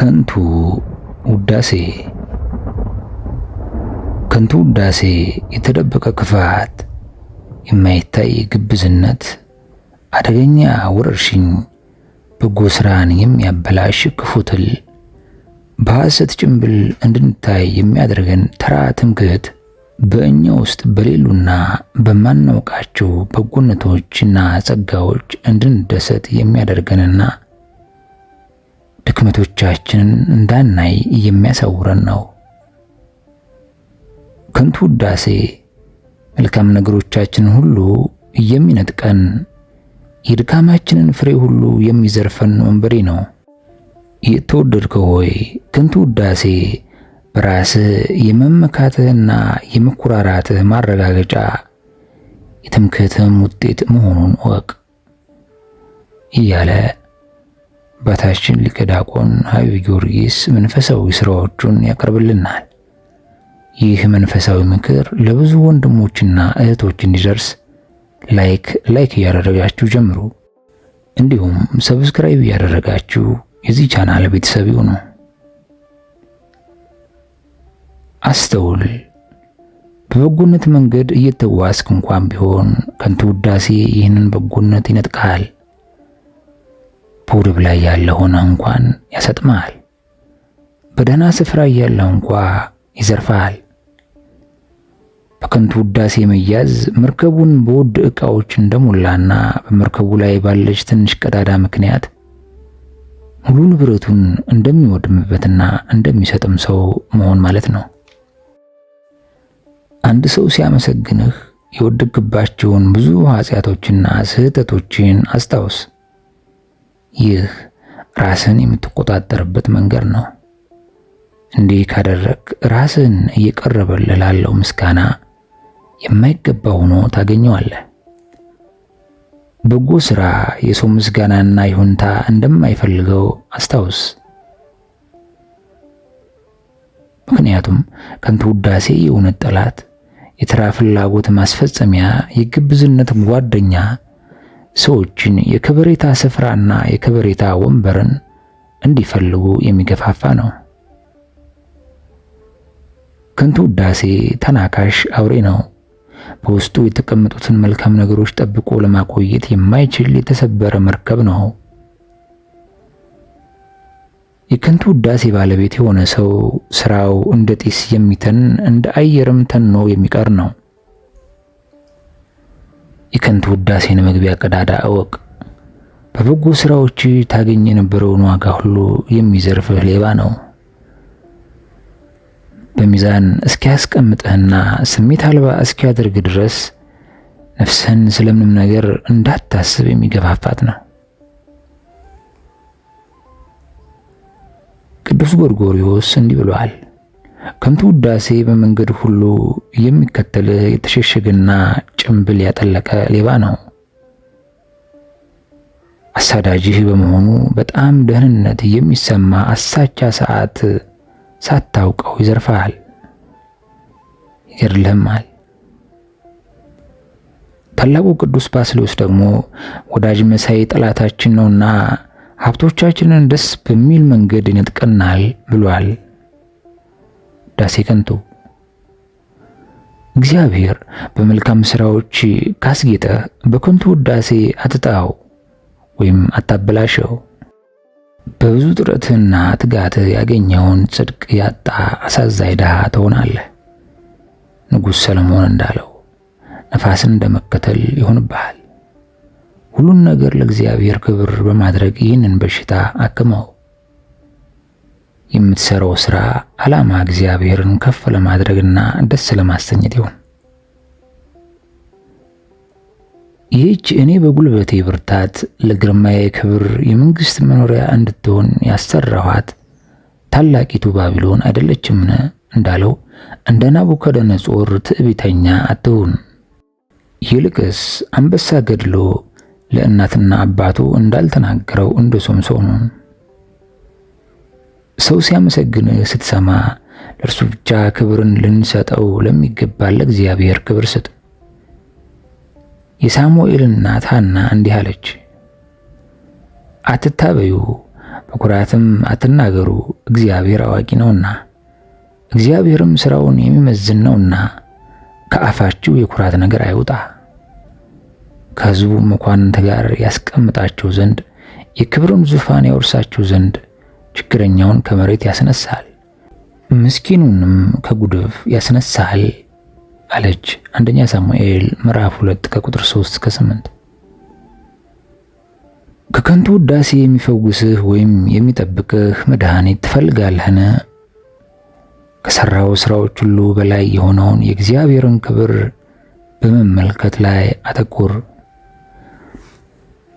ከንቱ ውዳሴ ከንቱ ውዳሴ የተደበቀ ክፋት፣ የማይታይ ግብዝነት፣ አደገኛ ወረርሽኝ፣ በጎ ስራን የሚያበላሽ ክፉ ትል፣ በሐሰት ጭንብል እንድንታይ የሚያደርገን ተራ ትምክህት፣ በእኛ ውስጥ በሌሉና በማናውቃቸው በጎነቶችና ጸጋዎች እንድንደሰት የሚያደርገንና ድክመቶቻችንን እንዳናይ የሚያሳውረን ነው። ከንቱ ውዳሴ መልካም ነገሮቻችንን ሁሉ የሚነጥቀን፣ የድካማችንን ፍሬ ሁሉ የሚዘርፈን ወንበዴ ነው። የተወደድከው ሆይ ከንቱ ውዳሴ በራስህ የመመካትህና የመኩራራትህ ማረጋገጫ፣ የትምክህትህም ውጤት መሆኑን እወቅ እያለ አባታችን ሊቀ ዲያቆን ኃይሉ ጊዮርጊስ መንፈሳዊ ስራዎቹን ያቀርብልናል። ይህ መንፈሳዊ ምክር ለብዙ ወንድሞችና እህቶች እንዲደርስ ላይክ እያደረጋችሁ ጀምሩ። እንዲሁም ሰብስክራይብ እያደረጋችሁ የዚህ ቻናል ቤተሰብ ይሁኑ። አስተውል። በበጎነት መንገድ እየተጓዝክ እንኳን ቢሆን ከንቱ ውዳሴ ይህንን በጎነት ይነጥቃል። በወደብ ላይ ያለህ ሆነህ እንኳን ያሰጥማል። በደህና ስፍራ እያለህ እንኳ ይዘርፋል። በከንቱ ውዳሴ መያዝ መርከቡን በውድ ዕቃዎች እንደሞላና በመርከቡ ላይ ባለች ትንሽ ቀዳዳ ምክንያት ሙሉ ንብረቱን እንደሚወድምበትና እንደሚሰጥም ሰው መሆን ማለት ነው። አንድ ሰው ሲያመሰግንህ የወደቅባቸውን ብዙ ኃጢአቶችና ስህተቶችን አስታውስ። ይህ ራስን የምትቆጣጠርበት መንገድ ነው። እንዲህ ካደረግ ራስን እየቀረበልህ ላለው ምስጋና የማይገባ ሆኖ ታገኘዋለህ። በጎ ስራ የሰው ምስጋናና ይሁንታ እንደማይፈልገው አስታውስ። ምክንያቱም ከንቱ ውዳሴ የእውነት ጠላት፣ የተራ ፍላጎት ማስፈጸሚያ፣ የግብዝነት ጓደኛ፣ ሰዎችን የከበሬታ ስፍራና የከበሬታ ወንበርን እንዲፈልጉ የሚገፋፋ ነው። ከንቱ ውዳሴ ተናካሽ አውሬ ነው። በውስጡ የተቀመጡትን መልካም ነገሮች ጠብቆ ለማቆየት የማይችል የተሰበረ መርከብ ነው። የከንቱ ውዳሴ ባለቤት የሆነ ሰው ስራው እንደ ጢስ የሚተን እንደ አየርም ተኖ የሚቀር ነው። የከንቱ ውዳሴን መግቢያ ቀዳዳ እወቅ። በበጎ ስራዎች ታገኝ የነበረውን ዋጋ ሁሉ የሚዘርፍህ ሌባ ነው። በሚዛን እስኪያስቀምጥህና ስሜት አልባ እስኪያደርግ ድረስ ነፍስህን ስለምንም ነገር እንዳታስብ የሚገፋፋት ነው። ቅዱስ ጎርጎርዮስ እንዲህ ብሏል። ከንቱ ውዳሴ በመንገድ ሁሉ የሚከተልህ የተሸሸገና ጭንብል ያጠለቀ ሌባ ነው። አሳዳጅህ በመሆኑ በጣም ደህንነት የሚሰማ አሳቻ ሰዓት ሳታውቀው ይዘርፋል፣ ይገድልህማል። ታላቁ ቅዱስ ባስልዮስ ደግሞ ወዳጅ መሳይ ጠላታችን ነውና ሀብቶቻችንን ደስ በሚል መንገድ ይነጥቀናል ብሏል። ውዳሴ ከንቱ። እግዚአብሔር በመልካም ስራዎች ካስጌጠህ በከንቱ ውዳሴ አትጣው ወይም አታበላሸው። በብዙ ጥረትና ትጋትህ ያገኘውን ጽድቅ ያጣ አሳዛኝ ድሃ ትሆናለህ። ንጉሥ ሰለሞን እንዳለው ነፋስን እንደመከተል ይሆንብሃል። ሁሉን ነገር ለእግዚአብሔር ክብር በማድረግ ይህንን በሽታ አክመው። የምትሰራው ስራ ዓላማ እግዚአብሔርን ከፍ ለማድረግና ደስ ለማሰኘት ይሁን። ይህች እኔ በጉልበቴ ብርታት ለግርማዬ ክብር የመንግስት መኖሪያ እንድትሆን ያሰራኋት ታላቂቱ ባቢሎን አይደለችምን እንዳለው እንደ ናቡከደነጾር ትዕቢተኛ አትሁን። ይልቅስ አንበሳ ገድሎ ለእናትና አባቱ እንዳልተናገረው እንደ ሶምሶን ሁን። ሰው ሲያመሰግንህ ስትሰማ ለእርሱ ብቻ ክብርን ልንሰጠው ለሚገባ ለእግዚአብሔር ክብር ስጥ። የሳሙኤል እናት ሐና እንዲህ አለች፣ አትታበዩ፣ በኩራትም አትናገሩ፣ እግዚአብሔር አዋቂ ነውና እግዚአብሔርም ሥራውን የሚመዝን ነውና ከአፋችሁ የኩራት ነገር አይውጣ። ከሕዝቡ መኳንንት ጋር ያስቀምጣቸው ዘንድ የክብሩን ዙፋን ያወርሳቸው ዘንድ ችግረኛውን ከመሬት ያስነሳል፣ ምስኪኑንም ከጉድፍ ያስነሳል አለች። አንደኛ ሳሙኤል ምዕራፍ 2 ከቁጥር 3 እስከ 8። ከከንቱ ውዳሴ የሚፈውስህ ወይም የሚጠብቅህ መድኃኒት ትፈልጋለህን? ከሠራው ሥራዎች ሁሉ በላይ የሆነውን የእግዚአብሔርን ክብር በመመልከት ላይ አተኩር።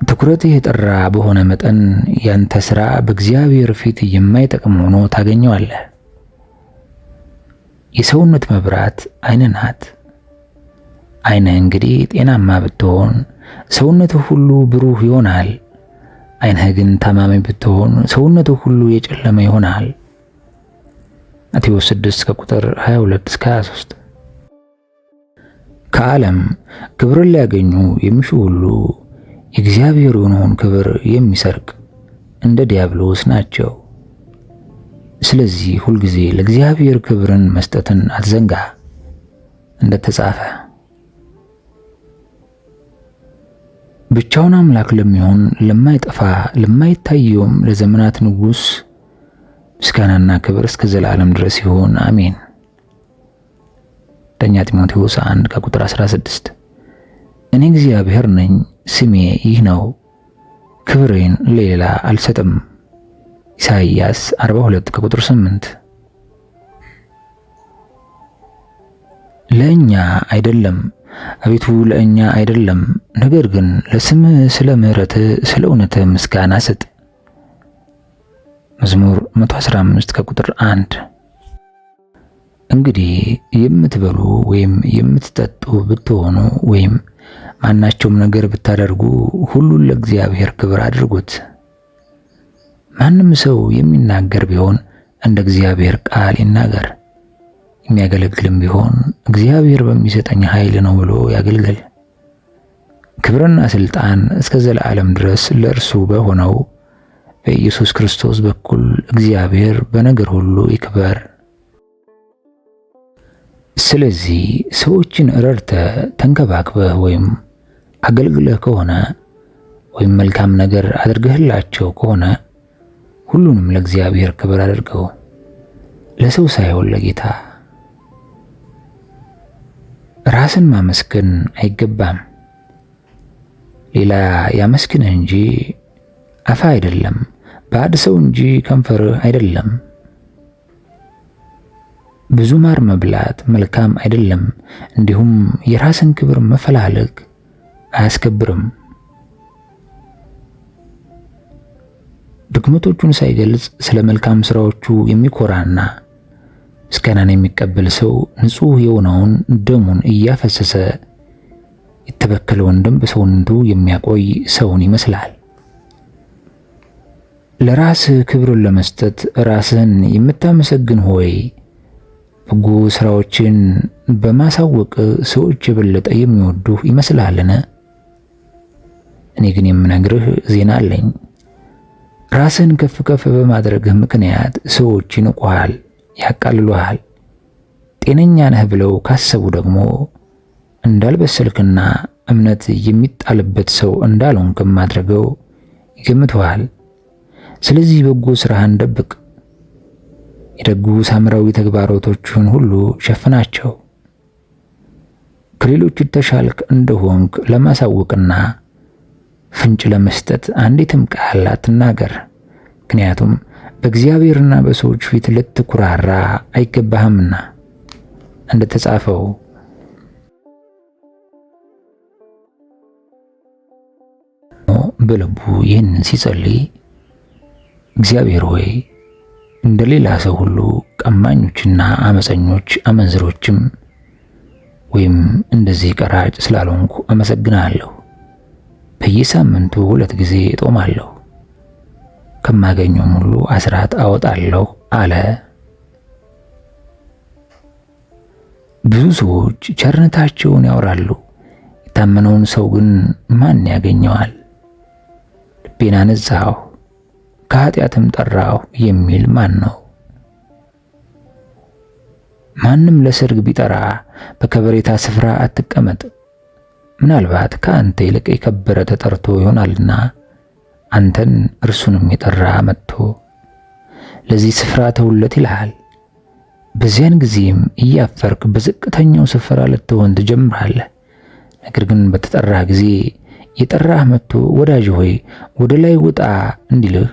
ትኩረትህ የጠራ በሆነ መጠን ያንተ ሥራ በእግዚአብሔር ፊት የማይጠቅም ሆኖ ታገኘዋለህ። የሰውነት መብራት ዓይንህ ናት። ዓይንህ እንግዲህ ጤናማ ብትሆን ሰውነትህ ሁሉ ብሩህ ይሆናል። ዓይንህ ግን ታማሚ ብትሆን ሰውነትህ ሁሉ የጨለመ ይሆናል። ማቴዎስ 6 ከቁጥር 22 እስከ 23። ከዓለም ክብርን ሊያገኙ የሚሹ ሁሉ የእግዚአብሔር የሆነውን ክብር የሚሰርቅ እንደ ዲያብሎስ ናቸው። ስለዚህ ሁልጊዜ ለእግዚአብሔር ክብርን መስጠትን አትዘንጋ። እንደተጻፈ ብቻውን አምላክ ለሚሆን ለማይጠፋ ለማይታየውም ለዘመናት ንጉሥ ምስጋናና ክብር እስከ ዘላለም ድረስ ይሁን፣ አሜን። አንደኛ ጢሞቴዎስ 1 ከቁጥር 16። እኔ እግዚአብሔር ነኝ፣ ስሜ ይህ ነው፣ ክብሬን ለሌላ አልሰጥም። ኢሳይያስ 42 ከቁጥር 8። ለእኛ አይደለም አቤቱ ለእኛ አይደለም፣ ነገር ግን ለስምህ ስለ ምሕረትህ ስለ እውነትህ ምስጋና ስጥ። መዝሙር 115 ከቁጥር 1። እንግዲህ የምትበሉ ወይም የምትጠጡ ብትሆኑ ወይም ማናቸውም ነገር ብታደርጉ ሁሉን ለእግዚአብሔር ክብር አድርጉት። ማንም ሰው የሚናገር ቢሆን እንደ እግዚአብሔር ቃል ይናገር፣ የሚያገለግልም ቢሆን እግዚአብሔር በሚሰጠኝ ኃይል ነው ብሎ ያገልግል። ክብርና ስልጣን እስከ ዘላለም ድረስ ለእርሱ በሆነው በኢየሱስ ክርስቶስ በኩል እግዚአብሔር በነገር ሁሉ ይክበር። ስለዚህ ሰዎችን ረድተህ ተንከባክበህ ወይም አገልግለህ ከሆነ ወይም መልካም ነገር አድርገህላቸው ከሆነ ሁሉንም ለእግዚአብሔር ክብር አድርገው፣ ለሰው ሳይሆን ለጌታ። ራስን ማመስገን አይገባም። ሌላ ያመስግንህ እንጂ አፍ አይደለም፣ ባዕድ ሰው እንጂ ከንፈርህ አይደለም። ብዙ ማር መብላት መልካም አይደለም፣ እንዲሁም የራስን ክብር መፈላለግ አያስከብርም። ድክመቶቹን ሳይገልጽ ስለ መልካም ስራዎቹ የሚኮራና ምስጋናን የሚቀበል ሰው ንጹሕ የሆነውን ደሙን እያፈሰሰ የተበከለውን ደም በሰውነቱ የሚያቆይ ሰውን ይመስላል። ለራስህ ክብርን ለመስጠት ራስህን የምታመሰግን ሆይ በጎ ስራዎችን በማሳወቅ ሰዎች የበለጠ የሚወዱህ ይመስላልን? እኔ ግን የምነግርህ ዜና አለኝ። ራስህን ከፍ ከፍ በማድረግህ ምክንያት ሰዎች ይንቁሃል፣ ያቃልሉሃል። ጤነኛ ነህ ብለው ካሰቡ ደግሞ እንዳልበሰልክና እምነት የሚጣልበት ሰው እንዳልሆንክም አድርገው ይገምቱሃል። ስለዚህ በጎ ስራህን ደብቅ፣ የደጉ ሳምራዊ ተግባራቶችህን ሁሉ ሸፍናቸው። ከሌሎች የተሻልክ እንደሆንክ ለማሳወቅና ፍንጭ ለመስጠት አንዲትም ቃል አትናገር። ምክንያቱም በእግዚአብሔርና በሰዎች ፊት ልትኩራራ አይገባህምና እንደተጻፈው በልቡ ይህን ሲጸልይ እግዚአብሔር ሆይ እንደሌላ ሰው ሁሉ ቀማኞችና አመፀኞች አመንዝሮችም ወይም እንደዚህ ቀራጭ ስላልሆንኩ አመሰግናለሁ። በየሳምንቱ 2 ጊዜ እጦማለሁ፣ ከማገኘውም ሁሉ አስራት አወጣለሁ አለ። ብዙ ሰዎች ቸርነታቸውን ያወራሉ፣ የታመነውን ሰው ግን ማን ያገኘዋል? ልቤን አነጻሁ፣ ከኃጢአትም ጠራሁ የሚል ማን ነው? ማንም ለሰርግ ቢጠራ በከበሬታ ስፍራ አትቀመጥ፣ ምናልባት ከአንተ ይልቅ የከበረ ተጠርቶ ይሆናልና አንተን እርሱንም የጠራ መጥቶ ለዚህ ስፍራ ተውለት ይልሃል። በዚያን ጊዜም እያፈርክ በዝቅተኛው ስፍራ ልትሆን ትጀምራለህ። ነገር ግን በተጠራህ ጊዜ የጠራህ መጥቶ ወዳጅ ሆይ ወደ ላይ ውጣ እንዲልህ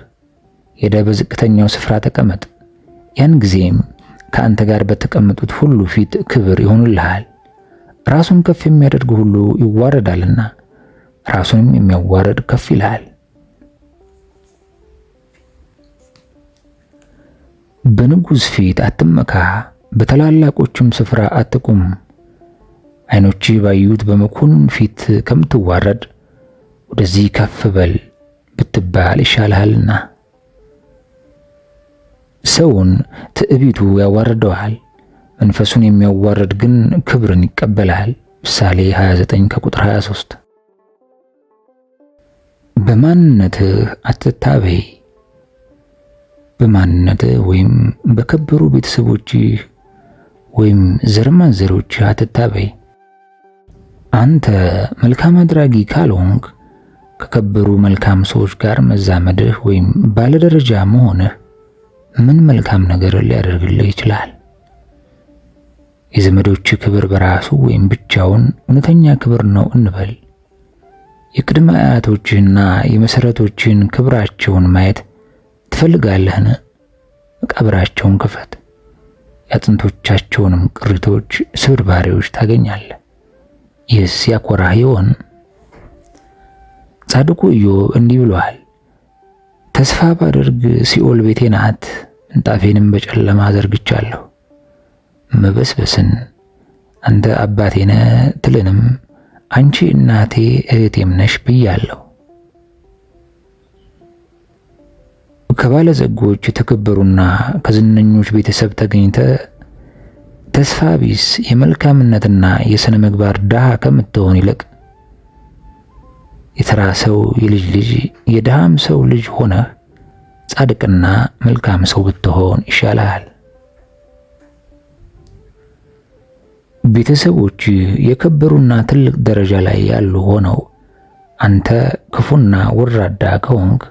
ሄደህ በዝቅተኛው ስፍራ ተቀመጥ። ያን ጊዜም ከአንተ ጋር በተቀመጡት ሁሉ ፊት ክብር ይሆንልሃል። ራሱን ከፍ የሚያደርግ ሁሉ ይዋረዳልና ራሱንም የሚያዋርድ ከፍ ይልሃል። በንጉሥ ፊት አትመካ፣ በታላላቆችም ስፍራ አትቁም። ዓይኖችህ ባዩት በመኮንን ፊት ከምትዋረድ ወደዚህ ከፍ በል ብትባል ይሻልሃልና። ሰውን ትዕቢቱ ያዋርደዋል፣ መንፈሱን የሚያዋርድ ግን ክብርን ይቀበላል። ምሳሌ 29 ከቁጥር 23። በማንነትህ አትታበይ፣ በማንነትህ ወይም በከበሩ ቤተሰቦችህ ወይም ዘር ማንዘሮችህ አትታበይ። አንተ መልካም አድራጊ ካልሆንክ ከከበሩ መልካም ሰዎች ጋር መዛመድህ ወይም ባለደረጃ መሆንህ ምን መልካም ነገር ሊያደርግልህ ይችላል? የዘመዶች ክብር በራሱ ወይም ብቻውን እውነተኛ ክብር ነው እንበል። የቅድመ አያቶችህና የመሰረቶችህን ክብራቸውን ማየት ትፈልጋለህን? መቃብራቸውን ክፈት፣ የአጥንቶቻቸውንም ቅሪቶች ስብርባሪዎች ታገኛለህ። ይህስ ያኮራህ ይሆን? ጻድቁ ኢዮብ እንዲህ ብሏል፣ ተስፋ ባደርግ ሲኦል ቤቴ ናት፣ ምንጣፌንም በጨለማ ዘርግቻለሁ። መበስበስን አንተ አባቴ ነህ ትልንም አንቺ እናቴ እህቴም ነሽ ብያለሁ። ከባለጸጎች የተከበሩና ከዝነኞች ቤተሰብ ተገኝተ ተስፋ ቢስ የመልካምነትና የሥነ ምግባር ድሃ ከምትሆን ይልቅ የተራ ሰው የልጅ ልጅ የድሃም ሰው ልጅ ሆነህ ጻድቅና መልካም ሰው ብትሆን ይሻልሃል። ቤተሰቦች የከበሩና ትልቅ ደረጃ ላይ ያሉ ሆነው አንተ ክፉና ወራዳ ከሆንክ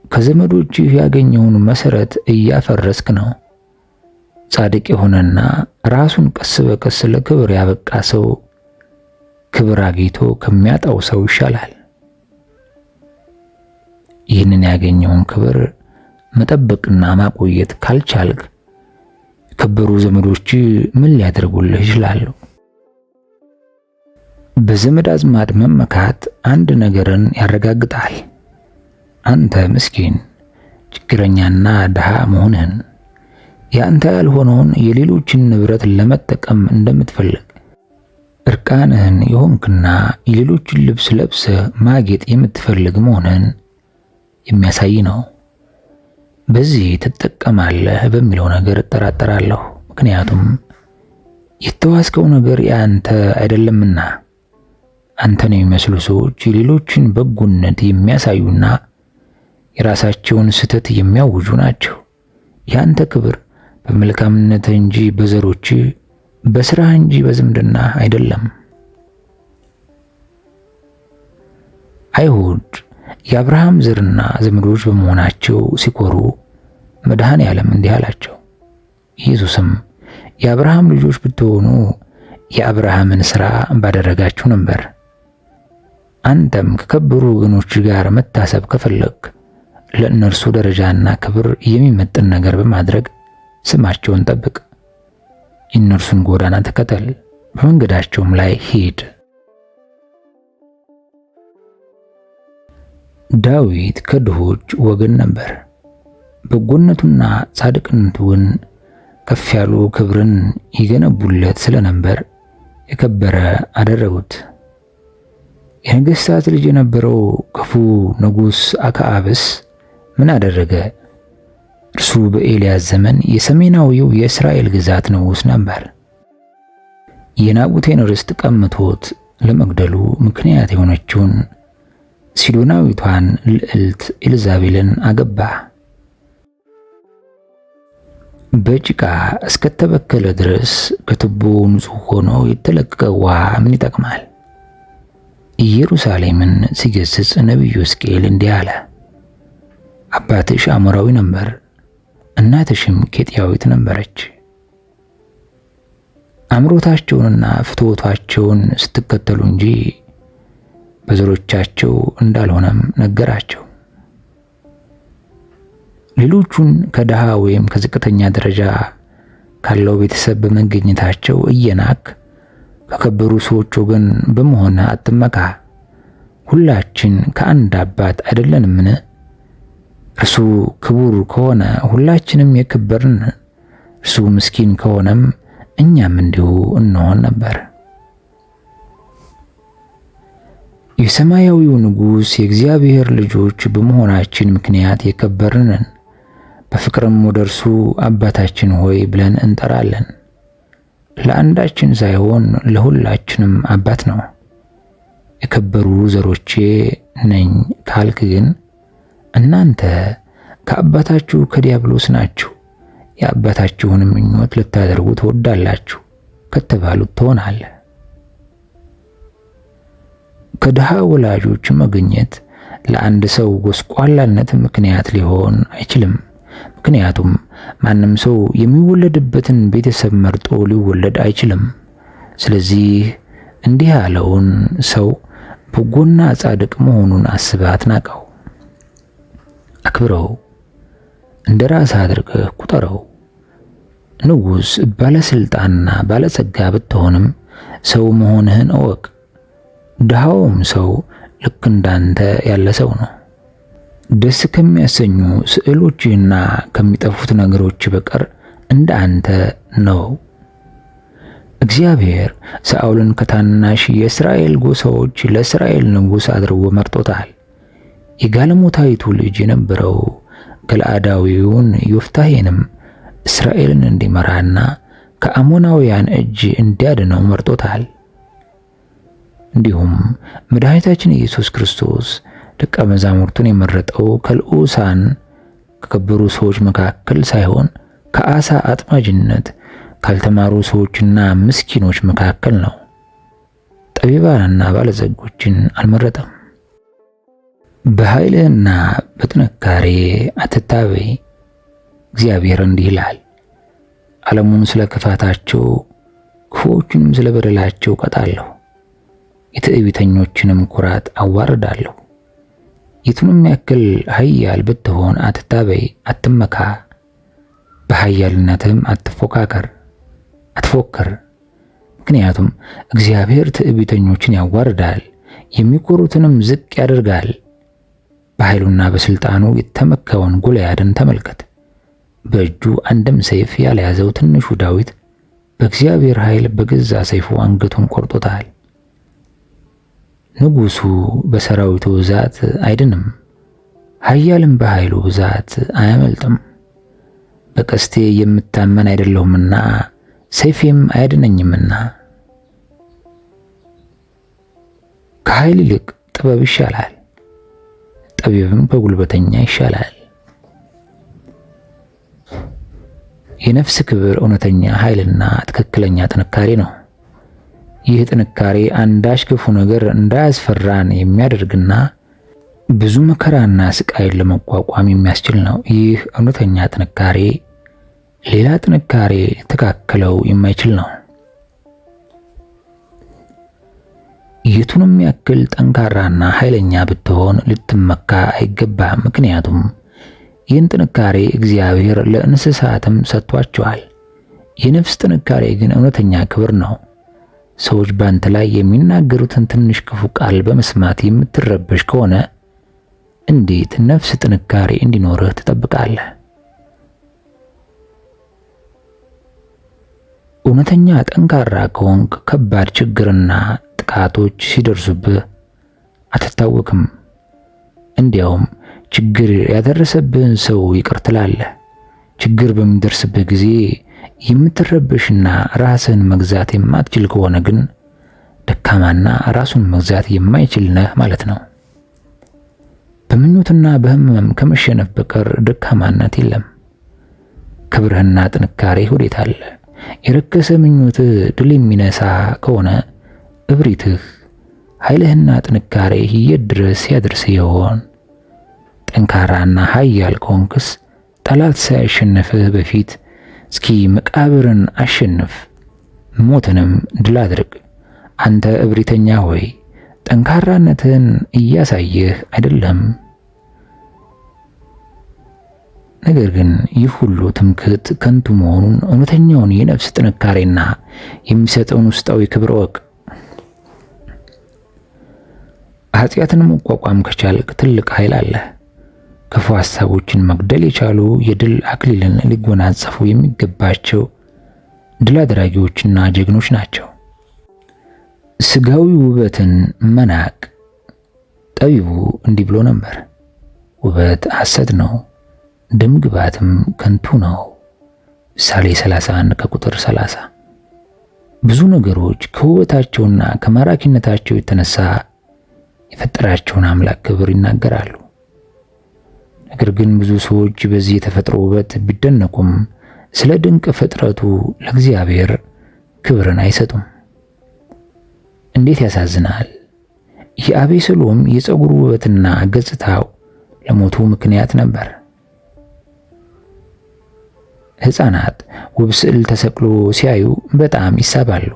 ከዘመዶችህ ያገኘውን መሰረት እያፈረስክ ነው። ጻድቅ የሆነና ራሱን ቀስ በቀስ ለክብር ያበቃ ሰው ክብር አግኝቶ ከሚያጣው ሰው ይሻላል። ይህንን ያገኘውን ክብር መጠበቅና ማቆየት ካልቻልክ የከበሩ ዘመዶች ምን ሊያደርጉልህ ይችላሉ? በዘመድ አዝማድ መመካት አንድ ነገርን ያረጋግጣል። አንተ ምስኪን፣ ችግረኛና ድሃ መሆንህን፣ ያንተ ያልሆነውን የሌሎችን ንብረት ለመጠቀም እንደምትፈልግ፣ እርቃንህን የሆንክና የሌሎችን ልብስ ለብሰህ ማጌጥ የምትፈልግ መሆንህን የሚያሳይ ነው። በዚህ ትጠቀማለህ በሚለው ነገር እጠራጠራለሁ። ምክንያቱም የተዋስከው ነገር ያንተ አይደለምና። አንተን የሚመስሉ ሰዎች የሌሎችን በጎነት የሚያሳዩና የራሳቸውን ስህተት የሚያውጁ ናቸው። ያንተ ክብር በመልካምነት እንጂ በዘሮች በስራ እንጂ በዝምድና አይደለም። አይሁድ የአብርሃም ዘርና ዘመዶች በመሆናቸው ሲኮሩ መድኃኔዓለም እንዲህ አላቸው። ኢየሱስም የአብርሃም ልጆች ብትሆኑ የአብርሃምን ሥራ ባደረጋችሁ ነበር። አንተም ከከበሩ ወገኖች ጋር መታሰብ ከፈለግ ለእነርሱ ደረጃና ክብር የሚመጥን ነገር በማድረግ ስማቸውን ጠብቅ። የእነርሱን ጎዳና ተከተል፣ በመንገዳቸውም ላይ ሂድ። ዳዊት ከድሆች ወገን ነበር። በጎነቱና ጻድቅነቱ ግን ከፍ ያሉ ክብርን ይገነቡለት ስለነበር የከበረ አደረጉት። የነገሥታት ልጅ የነበረው ክፉ ንጉሥ አክዓብስ ምን አደረገ? እርሱ በኤልያስ ዘመን የሰሜናዊው የእስራኤል ግዛት ንጉሥ ነበር። የናቡቴን ርስት ቀምቶት ለመግደሉ ምክንያት የሆነችውን ሲዶናዊቷን ልዕልት ኤልዛቤልን አገባ። በጭቃ እስከተበከለ ድረስ ከቱቦ ንጹሕ ሆኖ የተለቀቀ ውሃ ምን ይጠቅማል? ኢየሩሳሌምን ሲገስጽ ነቢዩ ሕዝቅኤል እንዲህ አለ። አባትሽ አሞራዊ ነበር፣ እናትሽም ኬጢያዊት ነበረች። አምሮታቸውንና ፍትወታቸውን ስትከተሉ እንጂ በዘሮቻቸው እንዳልሆነም ነገራቸው። ሌሎቹን ከድሃ ወይም ከዝቅተኛ ደረጃ ካለው ቤተሰብ በመገኘታቸው እየናክ ከከበሩ ሰዎች ወገን በመሆን አትመካ። ሁላችን ከአንድ አባት አይደለንምን? እርሱ ክቡር ከሆነ ሁላችንም የከበርን፣ እርሱ ምስኪን ከሆነም እኛም እንዲሁ እንሆን ነበር። የሰማያዊው ንጉሥ የእግዚአብሔር ልጆች በመሆናችን ምክንያት የከበርንን፣ በፍቅርም ወደ እርሱ አባታችን ሆይ ብለን እንጠራለን። ለአንዳችን ሳይሆን ለሁላችንም አባት ነው። የከበሩ ዘሮቼ ነኝ ካልክ ግን እናንተ ከአባታችሁ ከዲያብሎስ ናችሁ፣ የአባታችሁንም ምኞት ልታደርጉ ትወዳላችሁ ከተባሉት ትሆናለህ። ከድሃ ወላጆች መገኘት ለአንድ ሰው ጎስቋላነት ምክንያት ሊሆን አይችልም። ምክንያቱም ማንም ሰው የሚወለድበትን ቤተሰብ መርጦ ሊወለድ አይችልም። ስለዚህ እንዲህ ያለውን ሰው በጎና ጻድቅ መሆኑን አስበህ አትናቀው። አክብረው፣ እንደ ራስህ አድርገህ ቁጠረው። ንጉሥ፣ ባለስልጣንና ባለጸጋ ብትሆንም ሰው መሆንህን እወቅ። ድሃውም ሰው ልክ እንዳንተ ያለ ሰው ነው። ደስ ከሚያሰኙ ስዕሎችና ከሚጠፉት ነገሮች በቀር እንደ አንተ ነው። እግዚአብሔር ሳኦልን ከታናሽ የእስራኤል ጎሳዎች ለእስራኤል ንጉሥ አድርጎ መርጦታል። የጋለሞታይቱ ልጅ የነበረው ገለአዳዊውን ዮፍታሔንም እስራኤልን እንዲመራና ከአሞናውያን እጅ እንዲያድነው መርጦታል። እንዲሁም መድኃኒታችን ኢየሱስ ክርስቶስ ደቀ መዛሙርቱን የመረጠው ከልዑሳን ከከበሩ ሰዎች መካከል ሳይሆን ከአሳ አጥማጅነት ካልተማሩ ሰዎችና ምስኪኖች መካከል ነው። ጠቢባንና ባለጸጎችን አልመረጠም። በኃይልና በጥንካሬ አትታበይ። እግዚአብሔር እንዲህ ይላል፣ ዓለሙን ስለ ክፋታቸው ክፉዎቹንም ስለ በደላቸው ቀጣለሁ፣ የትዕቢተኞችንም ኩራት አዋርዳለሁ። የቱንም ያክል ኃያል ብትሆን አትታበይ፣ አትመካ። በኃያልነትም አትፎካከር፣ አትፎክር። ምክንያቱም እግዚአብሔር ትዕቢተኞችን ያዋርዳል፣ የሚኮሩትንም ዝቅ ያደርጋል። በኃይሉና በስልጣኑ የተመካውን ጎልያድን ተመልከት። በእጁ አንድም ሰይፍ ያልያዘው ትንሹ ዳዊት በእግዚአብሔር ኃይል በገዛ ሰይፉ አንገቱን ቆርጦታል። ንጉሡ በሰራዊቱ ብዛት አይድንም፣ ኃያልም በኃይሉ ብዛት አያመልጥም። በቀስቴ የምታመን አይደለሁምና ሰይፌም አያድነኝምና። ከኃይል ይልቅ ጥበብ ይሻላል፣ ጠቢብም ከጉልበተኛ ይሻላል። የነፍስ ክብር እውነተኛ ኃይልና ትክክለኛ ጥንካሬ ነው። ይህ ጥንካሬ አንዳች ክፉ ነገር እንዳያስፈራን የሚያደርግና ብዙ መከራና ስቃይን ለመቋቋም የሚያስችል ነው። ይህ እውነተኛ ጥንካሬ ሌላ ጥንካሬ ሊተካከለው የማይችል ነው። የቱንም ያክል ጠንካራና ኃይለኛ ብትሆን ልትመካ አይገባም። ምክንያቱም ይህን ጥንካሬ እግዚአብሔር ለእንስሳትም ሰጥቷቸዋል። የነፍስ ጥንካሬ ግን እውነተኛ ክብር ነው። ሰዎች ባንተ ላይ የሚናገሩትን ትንሽ ክፉ ቃል በመስማት የምትረበሽ ከሆነ እንዴት ነፍስ ጥንካሬ እንዲኖርህ ትጠብቃለህ? እውነተኛ ጠንካራ ከሆንክ ከባድ ችግርና ጥቃቶች ሲደርሱብህ አትታወክም። እንዲያውም ችግር ያደረሰብህን ሰው ይቅር ትላለህ። ችግር በሚደርስብህ ጊዜ የምትረበሽና ራስህን መግዛት የማትችል ከሆነ ግን ደካማና ራሱን መግዛት የማይችል ነህ ማለት ነው። በምኞትና በህመም ከመሸነፍ በቀር ደካማነት የለም። ክብርህና ጥንካሬ ወዴት አለ? የረከሰ ምኞትህ ድል የሚነሳ ከሆነ እብሪትህ፣ ኃይልህና ጥንካሬህ የት ድረስ ያደርስ ይሆን? ጠንካራና ኃያል ከሆንክስ ጠላት ሳያሸንፍህ በፊት እስኪ መቃብርን አሸንፍ፣ ሞትንም ድል አድርግ። አንተ እብሪተኛ ሆይ ጠንካራነትን እያሳየህ አይደለም። ነገር ግን ይህ ሁሉ ትምክህት ከንቱ መሆኑን እውነተኛውን የነፍስ ጥንካሬና የሚሰጠውን ውስጣዊ ክብር እወቅ። ኃጢአትን መቋቋም ከቻልክ ትልቅ ኃይል አለ። ክፉ ሐሳቦችን መግደል የቻሉ የድል አክሊልን ሊጎናጸፉ የሚገባቸው ድል አድራጊዎችና ጀግኖች ናቸው። ስጋዊ ውበትን መናቅ። ጠቢቡ እንዲህ ብሎ ነበር፣ ውበት ሐሰት ነው፣ ደም ግባትም ከንቱ ነው። ምሳሌ 31 ከቁጥር 30። ብዙ ነገሮች ከውበታቸውና ከማራኪነታቸው የተነሳ የፈጠራቸውን አምላክ ክብር ይናገራሉ። ነገር ግን ብዙ ሰዎች በዚህ የተፈጥሮ ውበት ቢደነቁም ስለ ድንቅ ፍጥረቱ ለእግዚአብሔር ክብርን አይሰጡም። እንዴት ያሳዝናል! የአቤሴሎም የፀጉሩ ውበትና ገጽታው ለሞቱ ምክንያት ነበር። ሕፃናት ውብ ስዕል ተሰቅሎ ሲያዩ በጣም ይሳባሉ።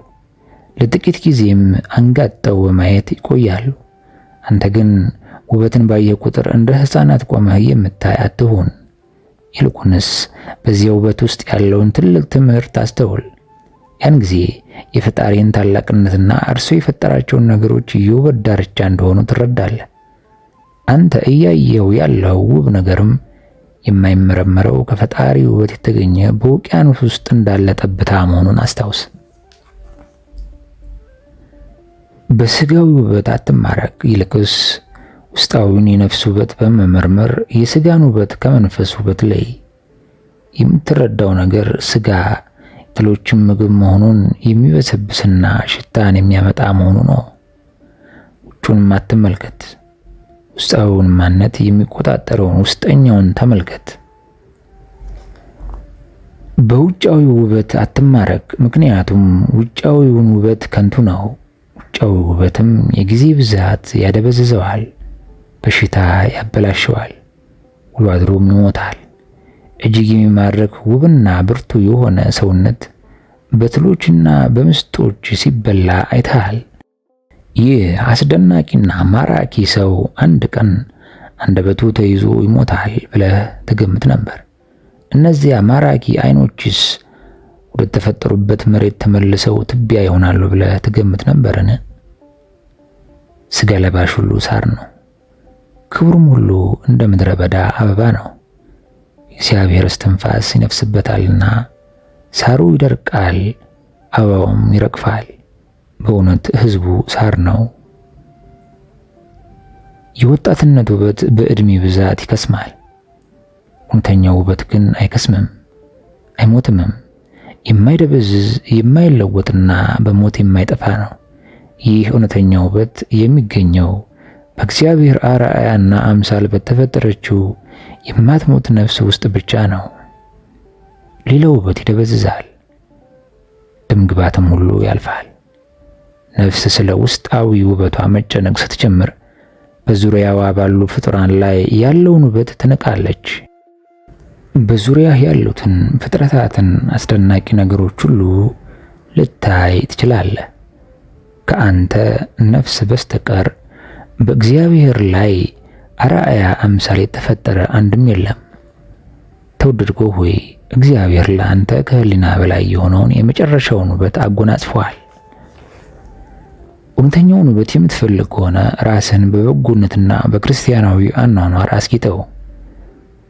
ለጥቂት ጊዜም አንጋጠው በማየት ይቆያሉ። አንተ ግን ውበትን ባየህ ቁጥር እንደ ሕፃናት ቆመህ የምታይ አትሁን። ይልቁንስ በዚያ ውበት ውስጥ ያለውን ትልቅ ትምህርት አስተውል። ያን ጊዜ የፈጣሪን ታላቅነትና እርሱ የፈጠራቸውን ነገሮች የውበት ዳርቻ እንደሆኑ ትረዳለህ። አንተ እያየው ያለው ውብ ነገርም የማይመረመረው ከፈጣሪ ውበት የተገኘ በውቅያኖስ ውስጥ እንዳለ ጠብታ መሆኑን አስታውስ። በስጋዊ ውበት አትማረክ፣ ይልቅስ ውስጣዊውን የነፍስ ውበት በመመርመር የስጋን ውበት ከመንፈስ ውበት ለይ። የምትረዳው ነገር ስጋ የትሎችም ምግብ መሆኑን የሚበሰብስና ሽታን የሚያመጣ መሆኑ ነው። ውጩንም አትመልከት፣ ውስጣዊውን ማንነት የሚቆጣጠረውን ውስጠኛውን ተመልከት። በውጫዊ ውበት አትማረክ፣ ምክንያቱም ውጫዊውን ውበት ከንቱ ነው። ውጫዊ ውበትም የጊዜ ብዛት ያደበዝዘዋል፣ በሽታ ያበላሸዋል፣ ውሎ አድሮም ይሞታል። እጅግ የሚማርክ ውብና ብርቱ የሆነ ሰውነት በትሎችና በምስጦች ሲበላ አይተሃል። ይህ አስደናቂና ማራኪ ሰው አንድ ቀን አንደበቱ ተይዞ ይሞታል ብለህ ትገምት ነበር? እነዚያ ማራኪ አይኖችስ ወደ ተፈጠሩበት መሬት ተመልሰው ትቢያ ይሆናሉ ብለህ ትገምት ነበርን? ስጋ ለባሽ ሁሉ ሳር ነው፣ ክብሩም ሁሉ እንደ ምድረ በዳ አበባ ነው። የእግዚአብሔር እስትንፋስ ይነፍስበታልና ሳሩ ይደርቃል፣ አበባውም ይረግፋል። በእውነት ሕዝቡ ሳር ነው። የወጣትነት ውበት በዕድሜ ብዛት ይከስማል። እውነተኛው ውበት ግን አይከስምም፣ አይሞትምም። የማይደበዝዝ የማይለወጥና በሞት የማይጠፋ ነው። ይህ እውነተኛ ውበት የሚገኘው በእግዚአብሔር አርአያና አምሳል በተፈጠረችው የማትሞት ነፍስ ውስጥ ብቻ ነው። ሌላው ውበት ይደበዝዛል፣ ደምግባትም ሁሉ ያልፋል። ነፍስ ስለ ውስጣዊ ውበቷ መጨነቅ ስትጀምር በዙሪያዋ ባሉ ፍጡራን ላይ ያለውን ውበት ትንቃለች። በዙሪያ ያሉትን ፍጥረታትን አስደናቂ ነገሮች ሁሉ ልታይ ትችላለህ። ከአንተ ነፍስ በስተቀር በእግዚአብሔር ላይ አርአያ አምሳል የተፈጠረ አንድም የለም። ተወደድኮ ሆይ እግዚአብሔር ለአንተ ከህሊና በላይ የሆነውን የመጨረሻውን ውበት አጎናጽፏል። እውነተኛውን ውበት የምትፈልግ ከሆነ ራስን በበጎነትና በክርስቲያናዊ አኗኗር አስጊጠው።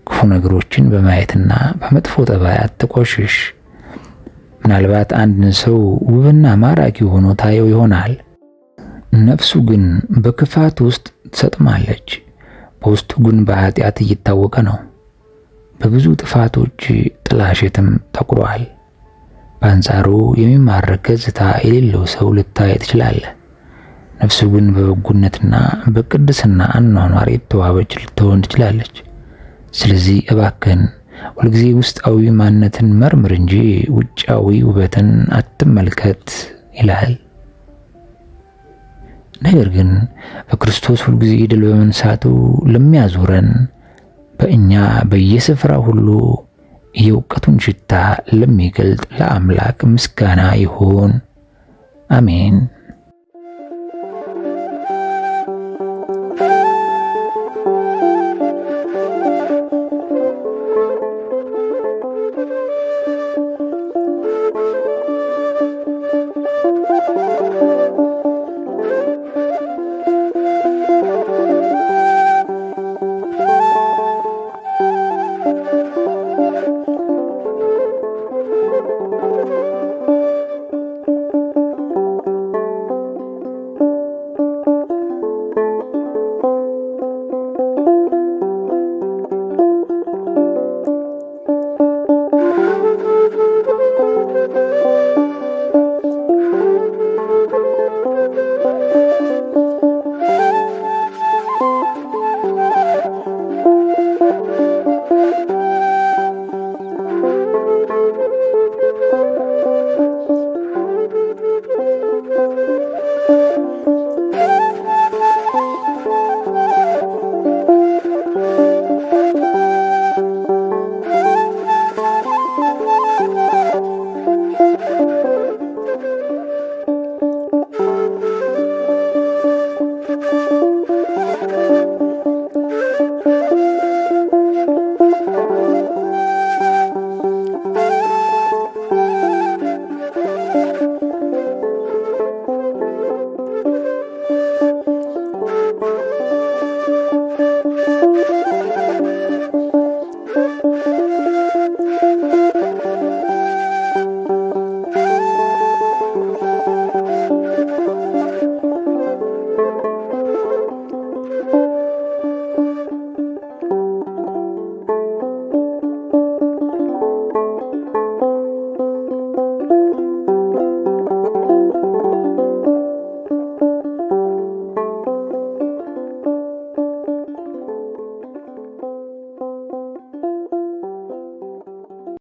ክፉ ነገሮችን በማየትና በመጥፎ ጠባይ አትቆሽሽ። ምናልባት አንድን ሰው ውብና ማራኪ ሆኖ ታየው ይሆናል። ነፍሱ ግን በክፋት ውስጥ ትሰጥማለች። በውስጡ ግን በኃጢአት እየታወቀ ነው። በብዙ ጥፋቶች ጥላሸትም ጠቁሯል። በአንጻሩ የሚማርክ ገጽታ የሌለው ሰው ልታይ ትችላለህ። ነፍሱ ግን በበጎነትና በቅድስና አኗኗር የተዋበች ልትሆን ትችላለች። ስለዚህ እባክህን ሁልጊዜ ውስጣዊ ማንነትን መርምር እንጂ ውጫዊ ውበትን አትመልከት ይላል። ነገር ግን በክርስቶስ ሁልጊዜ ድል በመንሳቱ ለሚያዞረን በእኛ በየስፍራ ሁሉ የእውቀቱን ሽታ ለሚገልጥ ለአምላክ ምስጋና ይሁን፣ አሜን።